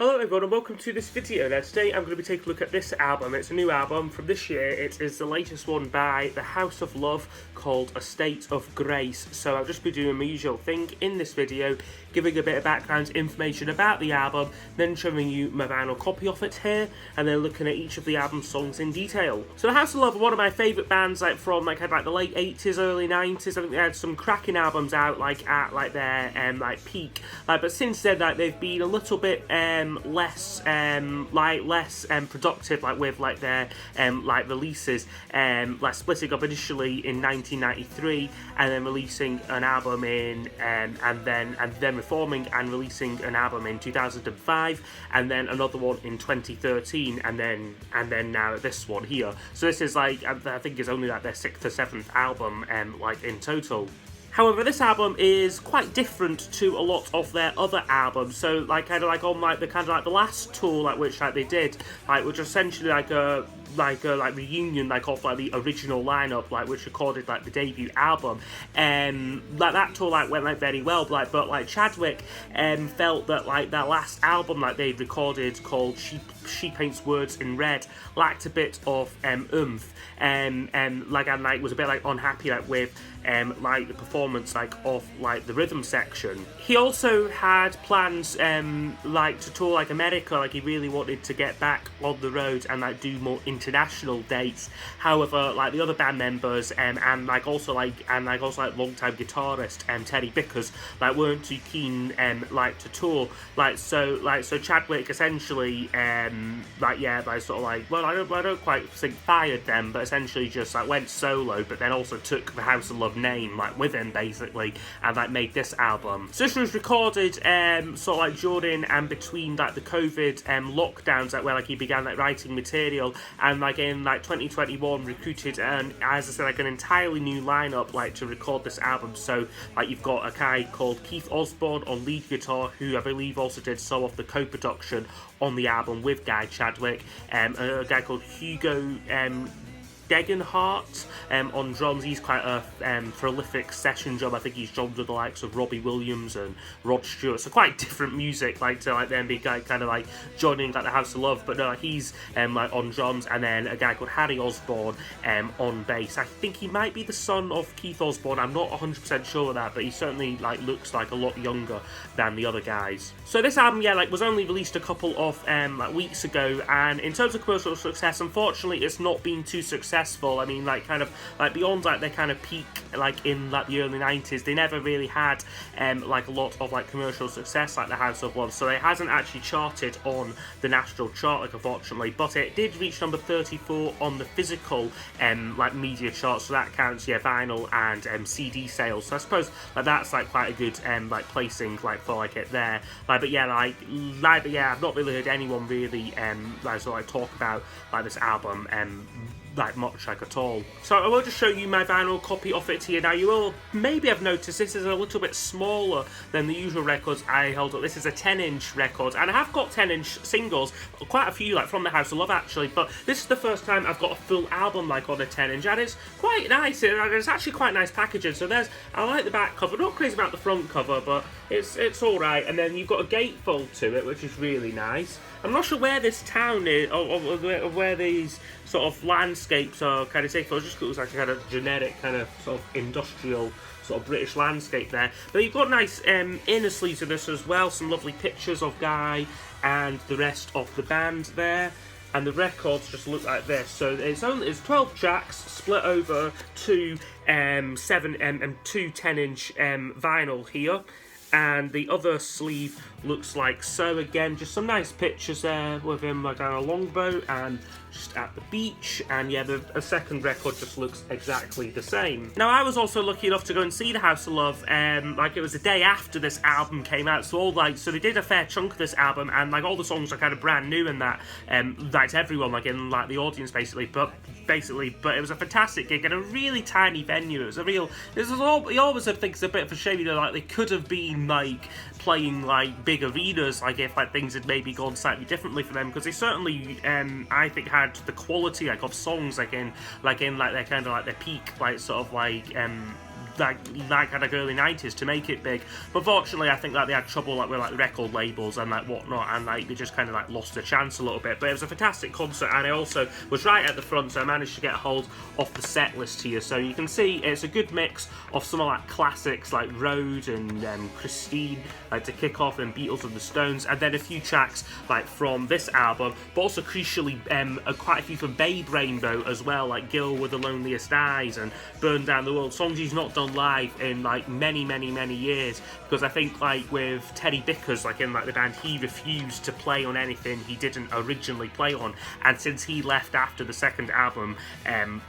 Hello everyone and welcome to this video. Now today I'm going to be taking a look at this album. It's a new album from this year. It is the latest one by The House of Love called A State of Grace. So I'll just be doing my usual thing in this video, giving a bit of background information about the album, then showing you my vinyl copy of it here, and then looking at each of the album songs in detail. So The House of Love are one of my favourite bands from the late 80s, early 90s. I think they had some cracking albums out at their peak. But since then they've been a little bit less productive with their releases, splitting up initially in 1993 and then releasing an album in and then reforming and releasing an album in 2005 and then another one in 2013 and then now this one here. So this is I think is only their 6th or 7th album in total. However, this album is quite different to a lot of their other albums. So, on the last tour, which they did, which was essentially a reunion of the original lineup, which recorded the debut album. That tour went very well, but Chadwick felt that that last album they'd recorded called She Paints Words in Red lacked a bit of oomph, and was a bit unhappy with the performance of the rhythm section. He also had plans to tour America. He really wanted to get back on the road and do more international dates. However, the other band members and also long-time guitarist Terry Bickers weren't too keen to tour. So Chadwick essentially I don't quite think fired them, but essentially just went solo, but then also took the House of Love name with him basically, and made this album. So this was recorded during and between the COVID lockdowns, where he began writing material, and in 2021 recruited as I said an entirely new lineup to record this album. So you've got a guy called Keith Osborne on lead guitar, who I believe also did some of the co-production on the album with Guy Chadwick, a guy called Hugo Degenhardt on drums. He's quite a prolific session drum. I think he's drummed with the likes of Robbie Williams and Rod Stewart, so quite different music to then be joining the House of Love. But no, he's on drums, and then a guy called Harry Osborne on bass. I think he might be the son of Keith Osborne. I'm not 100% sure of that, but he certainly looks a lot younger than the other guys. So this album was only released a couple of weeks ago, and in terms of commercial success, unfortunately it's not been too successful. I mean, beyond their peak in the early 90s, they never really had a lot of commercial success the House of Love. So it hasn't actually charted on the national chart, unfortunately, but it did reach number 34 on the physical media chart. So that counts vinyl and CD sales. So I suppose that's quite a good placing for it there. I've not really heard anyone really talk about this album much at all. So I will just show you my vinyl copy of it here. Now you will maybe have noticed this is a little bit smaller than the usual records I hold up. This is a 10-inch record, and I have got 10-inch singles, quite a few from the House of Love actually, but this is the first time I've got a full album on a 10-inch, and it's quite nice. It's actually quite nice packaging. So I like the back cover, not crazy about the front cover, but it's alright. And then you've got a gatefold to it, which is really nice. I'm not sure where this town is, or where these sort of landscapes are taken. It just looks like a generic sort of industrial sort of British landscape there. But you've got nice inner sleeves of this as well, some lovely pictures of Guy and the rest of the band there. And the records just look like this. So it's 12 tracks split over two 10-inch vinyl here. And the other sleeve looks like so. Again, just some nice pictures there with him on a longboat and just at the beach. And yeah, the second record just looks exactly the same. Now, I was also lucky enough to go and see the House of Love. It was the day after this album came out, so so they did a fair chunk of this album, and all the songs are brand new in that. To everyone in the audience basically, but it was a fantastic gig in a really tiny venue. He always thinks it's a bit of a shame, they could have been playing big arenas, if things had maybe gone slightly differently for them, because they certainly I think had the quality of songs in their their peak that kind of early 90s to make it big. But unfortunately, I think that they had trouble like with like the record labels and like whatnot, and like they just kind of like lost the chance a little bit. But it was a fantastic concert, and I also was right at the front, so I managed to get a hold of the set list here. So you can see it's a good mix of some of like classics like Road and Christine, like to kick off, and Beatles and the Stones, and then a few tracks like from this album, but also crucially quite a few from Babe Rainbow as well, like Girl with the Loneliest Eyes and Burn Down the World, songs he's not done live in like many years, because I think like with Teddy Bickers, like in like the band, he refused to play on anything he didn't originally play on, and since he left after the second album,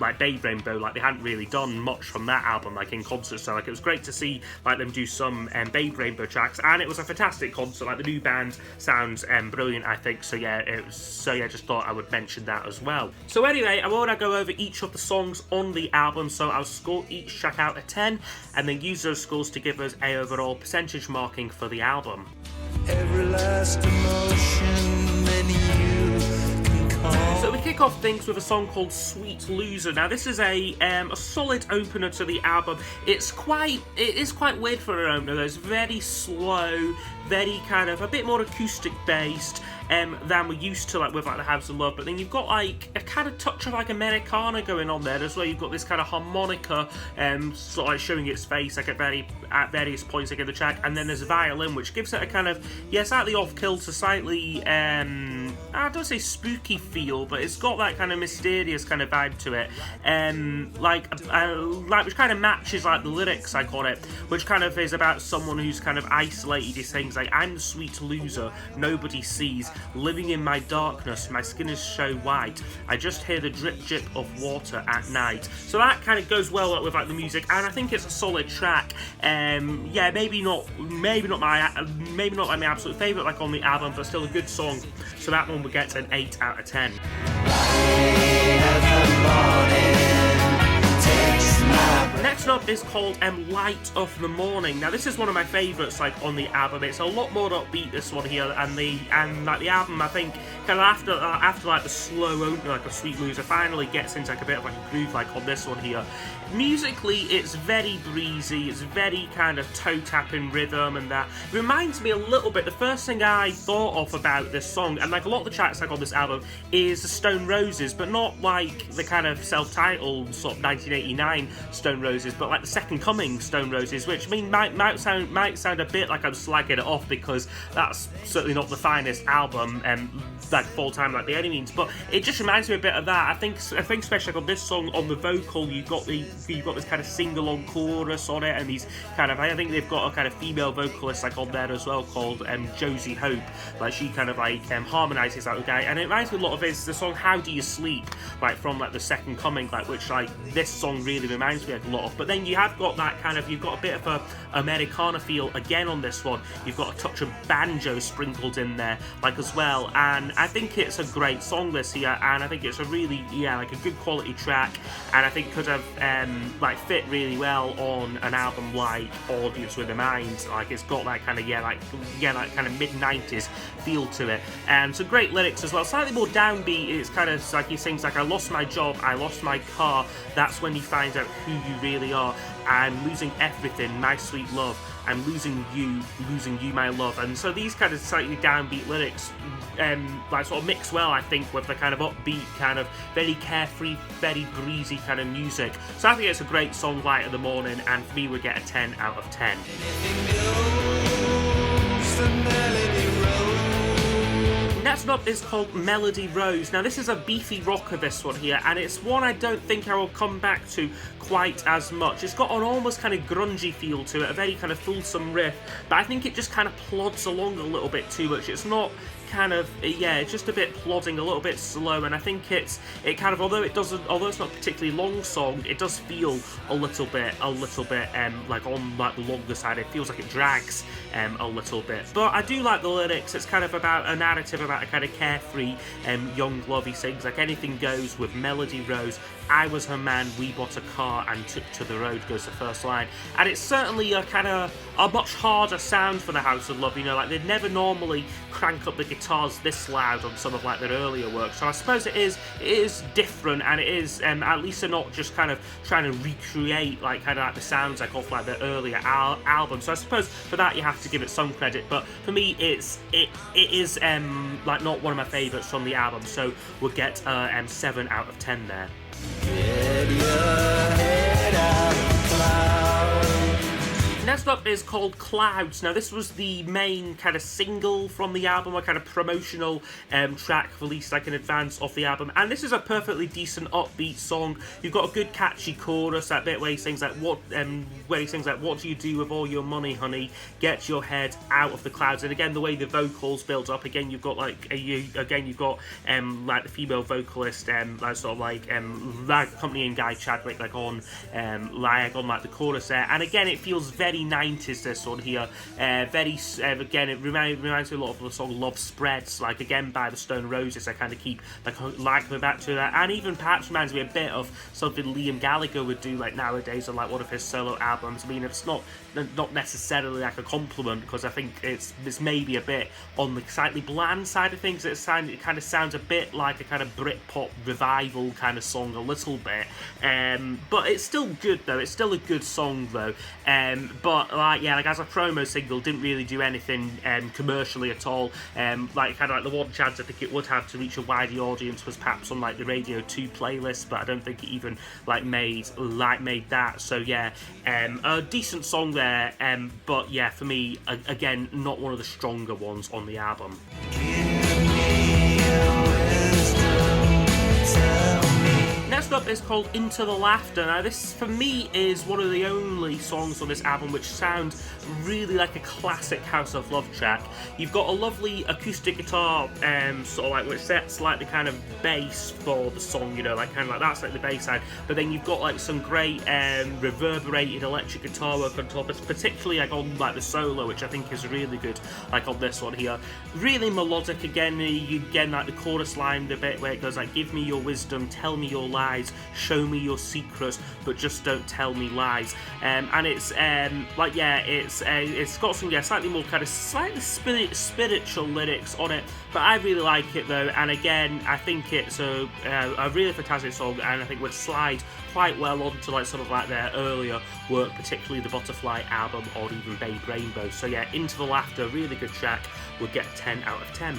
like Babe Rainbow, like they hadn't really done much from that album like in concert, so like it was great to see like them do some Babe Rainbow tracks, and it was a fantastic concert. Like the new band sounds brilliant, I think. So yeah, just thought I would mention that as well. So anyway, I want to go over each of the songs on the album, so I'll score each track out of 10 and then use those scores to give us a overall percentage marking for the album. Every last emotion, then you can call. So we kick off things with a song called Sweet Loser. Now this is a solid opener to the album. It is quite weird for an opener. It's very slow, very kind of a bit more acoustic based than we're used to like with like the House of Love, but then you've got like a kind of touch of like Americana going on there as well. You've got this kind of harmonica sort of like showing its face like at various points like in the track, and then there's a violin which gives it a kind of slightly off-kilter, slightly I don't say spooky feel, but it's got that kind of mysterious kind of vibe to it, like which kind of matches like the lyrics I call it, which kind of is about someone who's kind of isolated. He sings like, I'm the sweet loser nobody sees, living in my darkness, my skin is so white, I just hear the drip drip of water at night. So that kind of goes well with like the music, and I think it's a solid track. Maybe not like my absolute favourite like on the album, but still a good song. So that one would get an 8 out of 10. Next up is called Light of the Morning. Now this is one of my favourites like on the album. It's a lot more upbeat, this one here, and like the album, I think kind of after like the slow opener like a Sweet Loser finally gets into like a bit of like a groove like on this one here. Musically it's very breezy, it's very kind of toe tapping rhythm, and that it reminds me a little bit, the first thing I thought of about this song, and like a lot of the tracks like on this album, is the Stone Roses, but not like the kind of self-titled sort of 1989 Stone Roses, but like the Second Coming Stone Roses, which I mean might sound a bit like I'm slagging it off, because that's certainly not the finest album like full time like by any means, but it just reminds me a bit of that. I think especially like on this song, on the vocal you've got this kind of sing-along chorus on it, and these kind of, I think they've got a kind of female vocalist like on there as well called Josie Hope, like she kind of like harmonises that with guy, and it reminds me a lot of the song How Do You Sleep, like from like the Second Coming, like which like this song really reminds me a lot of. But then you have got that kind of, you've got a bit of a Americana feel again on this one. You've got a touch of banjo sprinkled in there like as well, and I think it's a great song this here, and I think it's a really like a good quality track, and I think could have like fit really well on an album like Audience with a Mind. Like it's got that kind of like kind of mid-90s feel to it, and some great lyrics as well, slightly more downbeat. It's kind of like he sings like, I lost my job, I lost my car, that's when you find out who you really are, I'm losing everything, my sweet love, I'm losing you my love. And so these kind of slightly downbeat lyrics like sort of mix well, I think, with the kind of upbeat, kind of very carefree, very breezy kind of music. So I think it's a great song, Light of the Morning, and for me we get a 10 out of 10. Next up is called Melody Rose. Now this is a beefy rocker, this one here, and it's one I don't think I will come back to quite as much. It's got an almost kind of grungy feel to it, a very kind of fulsome riff, but I think it just kind of plods along a little bit too much. It's not kind of, it's just a bit plodding, a little bit slow, and I think it kind of, although it's not a particularly long song, it does feel a little bit like on like the longer side. It feels like it drags a little bit, but I do like the lyrics. It's kind of about a narrative about a kind of carefree young love. He sings like, anything goes with Melody Rose, I was her man, we bought a car and took to the road goes the first line. And it's certainly a kind of a much harder sound for the House of Love, you know, like they'd never normally crank up the guitars this loud on some of like their earlier work. So I suppose it is different, and it is at least they're not just kind of trying to recreate like kind of like the sounds like off like the earlier albums. So I suppose for that you have to give it some credit, but for me it is like not one of my favourites from the album, so we'll get 7 out of 10 there. Get your head out of the clouds. Next up is called Clouds. Now this was the main kind of single from the album, a kind of promotional track released like in advance of the album, and this is a perfectly decent upbeat song. You've got a good catchy chorus, that bit where he sings like what do you do with all your money, honey? Get your head out of the clouds. And again, the way the vocals build up, again you've got like like the female vocalist like sort of like accompanying Guy Chadwick like on like the chorus there, and again it feels very 90s this one here, again it reminds me a lot of the song Love Spreads, like again by the Stone Roses. I kind of keep like coming back to that, and even perhaps reminds me a bit of something Liam Gallagher would do like nowadays on like one of his solo albums. I mean, it's not necessarily like a compliment, because I think it's maybe a bit on the slightly bland side of things. It kind of sounds a bit like a kind of Britpop revival kind of song a little bit, but it's still good though. It's still a good song though. But like as a promo single, didn't really do anything commercially at all. Like kind of like the one chance I think it would have to reach a wider audience was perhaps on like the Radio 2 playlist, but I don't think it even made that. So yeah, a decent song there. But yeah, for me, again, not one of the stronger ones on the album. Next up is called Into the Laughter. Now this, for me, is one of the only songs on this album which sounds really like a classic House of Love track. You've got a lovely acoustic guitar, sort of like which sets like the kind of bass for the song, you know, like kind of like that's like the bass side. But then you've got like some great reverberated electric guitar work on top. It's particularly like on like the solo, which I think is really good, like on this one here. Really melodic again. You get like the chorus line, the bit where it goes like, "Give me your wisdom, tell me your lies, show me your secrets, but just don't tell me lies." And it's it's got some slightly more kind of slightly spiritual lyrics on it, but I really like it though. And again, I think it's a really fantastic song, and I think would slide quite well onto like sort of like their earlier work, particularly the Butterfly album or even Babe Rainbow. So yeah, Into the Laughter, really good track, would get 10 out of 10.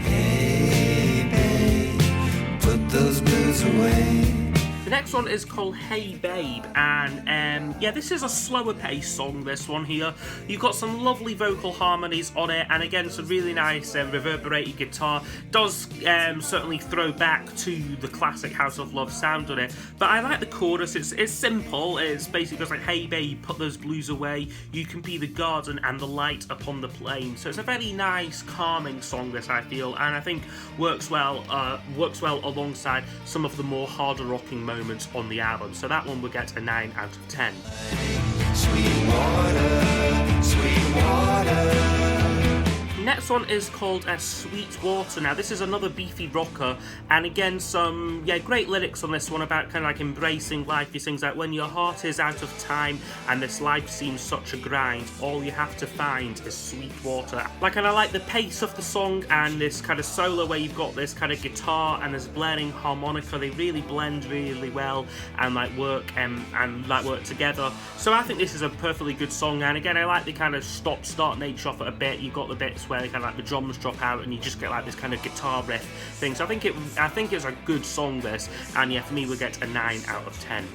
Hey babe, put those blues away. The next one is called Hey Babe, and this is a slower paced song, this one here. You've got some lovely vocal harmonies on it, and again some really nice reverberated guitar. Does certainly throw back to the classic House of Love sound on it, but I like the chorus. It's simple. It's basically just like, "Hey babe, put those blues away, you can be the garden and the light upon the plain." So it's a very nice calming song, this, I feel, and I think works well alongside some of the more harder rocking moments on the album. So that one will get a 9 out of 10. Sweet water, sweet water. Next one is called Sweet Water. Now this is another beefy rocker, and again some great lyrics on this one about kind of like embracing life. He sings like, "When your heart is out of time and this life seems such a grind, all you have to find is sweet water." Like, and I like the pace of the song and this kind of solo where you've got this kind of guitar and this blaring harmonica. They really blend really well and work together. So I think this is a perfectly good song, and again I like the kind of stop-start nature of it a bit. You've got the bits where kind of like the drums drop out and you just get like this kind of guitar riff thing. So I think it's a good song, this, and yeah, for me we'll get a 9 out of 10.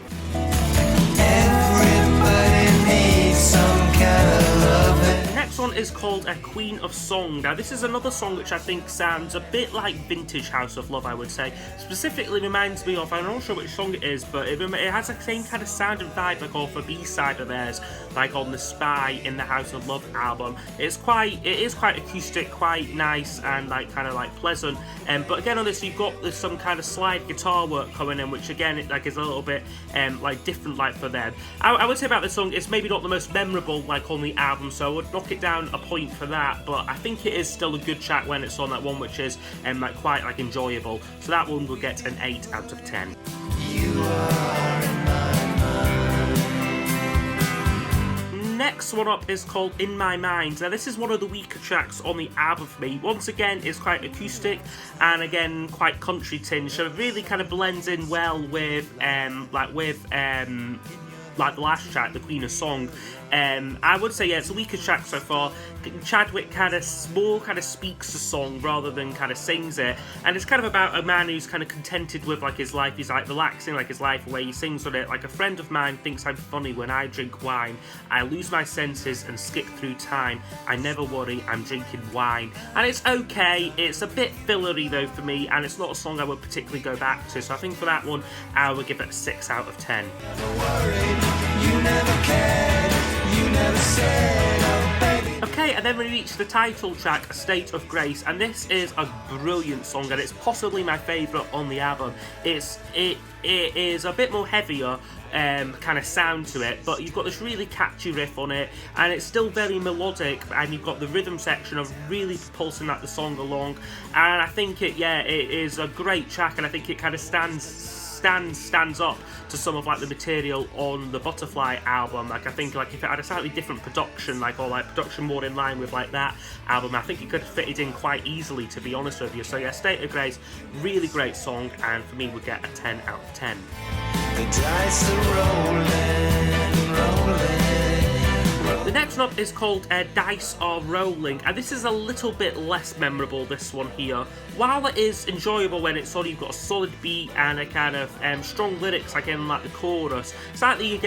Everybody needs some kind of loving. Next one is called Queen of Song. Now this is another song which I think sounds a bit like vintage House of Love, I would say. Specifically reminds me of, I'm not sure which song it is, but it has the same kind of sound and vibe like off a B-side of theirs, like on the Spy in the House of Love album. It is quite acoustic, quite nice, and kind of pleasant. But again on this you've got some kind of slide guitar work coming in, which again is a little bit different for them. I would say about this song, it's maybe not the most memorable on the album, so I would knock it down a point for that, but I think it is still a good track when it's on that one, which is quite enjoyable. So that one will get an 8 out of 10. You are in my mind. Next one up is called In My Mind. Now this is one of the weaker tracks on the album for me. Once again, it's quite acoustic and again quite country tinged, so it really kind of blends in well with like the last track, the Queen of Song. I would say, yeah, it's a weaker track so far. Chadwick kind of speaks the song rather than kind of sings it, and it's kind of about a man who's kind of contented with like his life. He's like relaxing like his life away. He sings on it like, a friend of mine thinks I'm funny when I drink wine. I lose my senses and skip through time. I never worry, I'm drinking wine. And it's okay. It's a bit fillery though for me, and it's not a song I would particularly go back to. So I think for that one, I would give it a 6 out of 10. Never worried, you never cared, you never said, oh baby. Okay, and then we reach the title track, A State of Grace, and this is a brilliant song, and it's possibly my favourite on the album. It is a bit more heavier kind of sound to it, but you've got this really catchy riff on it, and it's still very melodic, and you've got the rhythm section of really propulsing the song along, and I think it is a great track, and I think it kind of stands up to some of like the material on the Butterfly album. Like I think like if it had a slightly different production, like or like production more in line with like that album, I think it could have fitted in quite easily, to be honest with you. So yeah, State of Grace, really great song, and for me would get a 10 out of 10. The dice are rolling. The next one up is called Dice Are Rolling, and this is a little bit less memorable, this one here. While it is enjoyable when it's sort of, you've got a solid beat and a kind of strong lyrics, like in like the chorus, slightly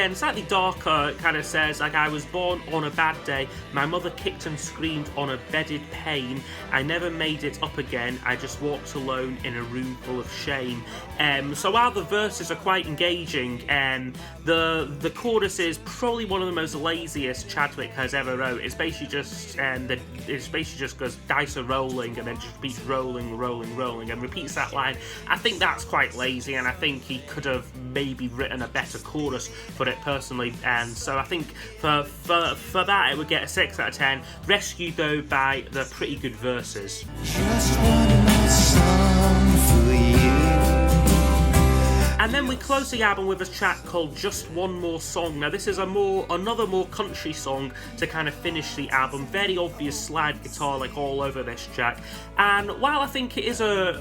darker, it kind of says like, I was born on a bad day, my mother kicked and screamed on a bedded pain, I never made it up again, I just walked alone in a room full of shame. So while the verses are quite engaging, the chorus is probably one of the most laziest Chadwick has ever wrote. It's basically just goes dice are rolling and then just repeats rolling and repeats that line. I think that's quite lazy, and I think he could have maybe written a better chorus for it personally, and so I think for that it would get a 6 out of 10, rescued though by the pretty good verses. Just one more song for you. And then we close the album with a track called Just One More Song. Now this is another more country song to kind of finish the album. Very obvious slide guitar like all over this track. And while I think it is on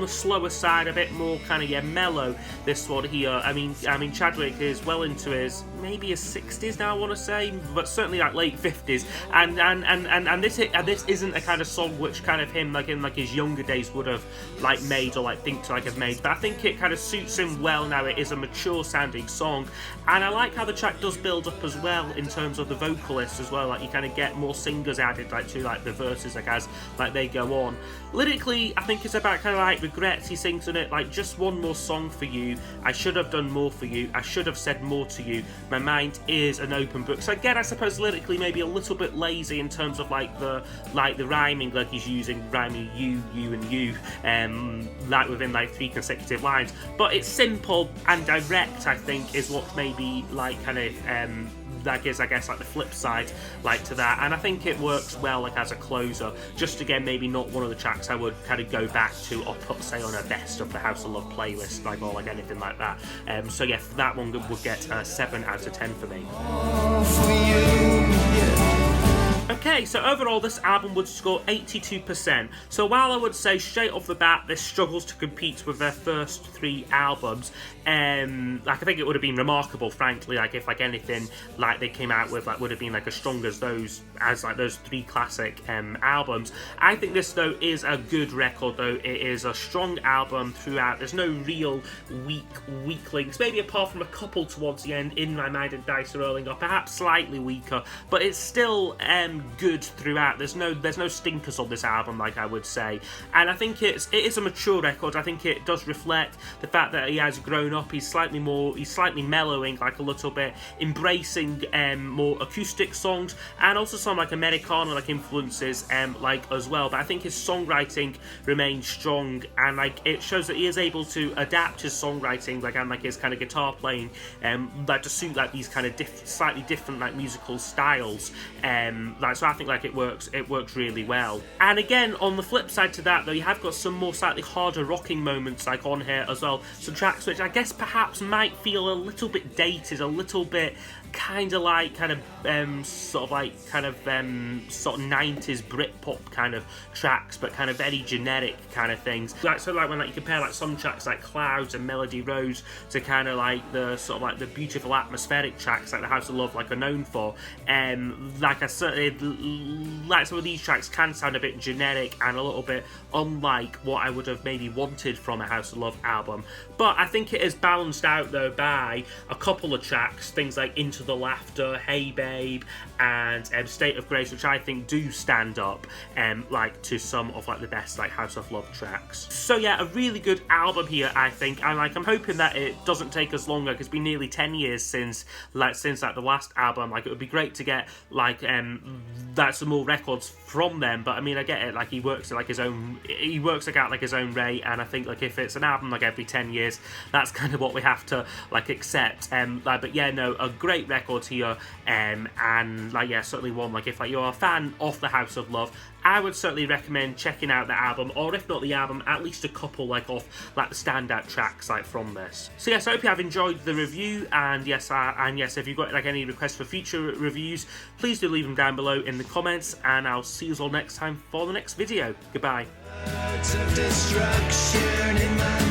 the slower side, a bit more kind of mellow, this one here. I mean Chadwick is well into his maybe his 60s now, I want to say, but certainly like late 50s. And this isn't a kind of song which kind of him like in like his younger days would have like made or like think to like have made. But I think it kind of suits him well now. It is a mature sounding song, and I like how the track does build up as well in terms of the vocalists as well. Like you kind of get more singers added like to like the verses like as like they go on. Lyrically, I think it's about kind of like regrets. He sings in it like, just one more song for you, I should have done more for you, I should have said more to you, my mind is an open book. So again, I suppose lyrically maybe a little bit lazy in terms of like the rhyming, like he's using rhyming you and you like within like 3 consecutive lines, but it's simple and direct, I think, is what maybe like kind of that is, I guess, like the flip side like to that, and I think it works well like as a closer. Just again, maybe not one of the tracks I would kind of go back to or put say on a best of the House of Love playlist, like or like anything like that. So yeah, that one would get a 7 out of 10 for me. Okay, so overall this album would score 82%. So while I would say straight off the bat this struggles to compete with their first 3 albums, like I think it would have been remarkable, frankly, like if like anything like they came out with like would have been like as strong as those 3 classic albums. I think this though is a good record though. It is a strong album throughout. There's no real weak links, maybe apart from a couple towards the end, In My Mind and Dice Are Rolling, or perhaps slightly weaker, but it's still good throughout. There's no stinkers on this album, like I would say, and I think it is a mature record. I think it does reflect the fact that he has grown up. He's slightly mellowing like a little bit, embracing more acoustic songs and also some like Americana like influences like as well. But I think his songwriting remains strong, and like it shows that he is able to adapt his songwriting like and like his kind of guitar playing like to suit like these kind of slightly different like musical styles like so I think like it works really well. And again, on the flip side to that though, you have got some more slightly harder rocking moments like on here as well, some tracks which I guess perhaps might feel a little bit dated, a little bit kind of 90s Britpop kind of tracks, but kind of very generic kind of things. Like so, like when like you compare like some tracks like Clouds and Melody Rose to kind of like the sort of like the beautiful atmospheric tracks like the House of Love like are known for. Like I certainly like some of these tracks can sound a bit generic and a little bit unlike what I would have maybe wanted from a House of Love album. But I think it is balanced out though by a couple of tracks, things like Into the Laughter, Hey Babe, and State of Grace, which I think do stand up like to some of like the best like House of Love tracks. So yeah, a really good album here, I think, and like I'm hoping that it doesn't take us longer, because it's been nearly 10 years since the last album. Like it would be great to get like some more records from them, but I mean I get it, like he works like his own rate, and I think like if it's an album like every 10 years, that's kind of what we have to like accept. But yeah, no, a great record here, and like yeah, certainly one like if like you're a fan of the House of Love, I would certainly recommend checking out the album, or if not the album, at least a couple like of like the standout tracks like from this. So yes, I hope you have enjoyed the review, and yes, if you've got like any requests for future reviews, please do leave them down below in the comments, and I'll see you all next time for the next video. Goodbye. Words of destruction in my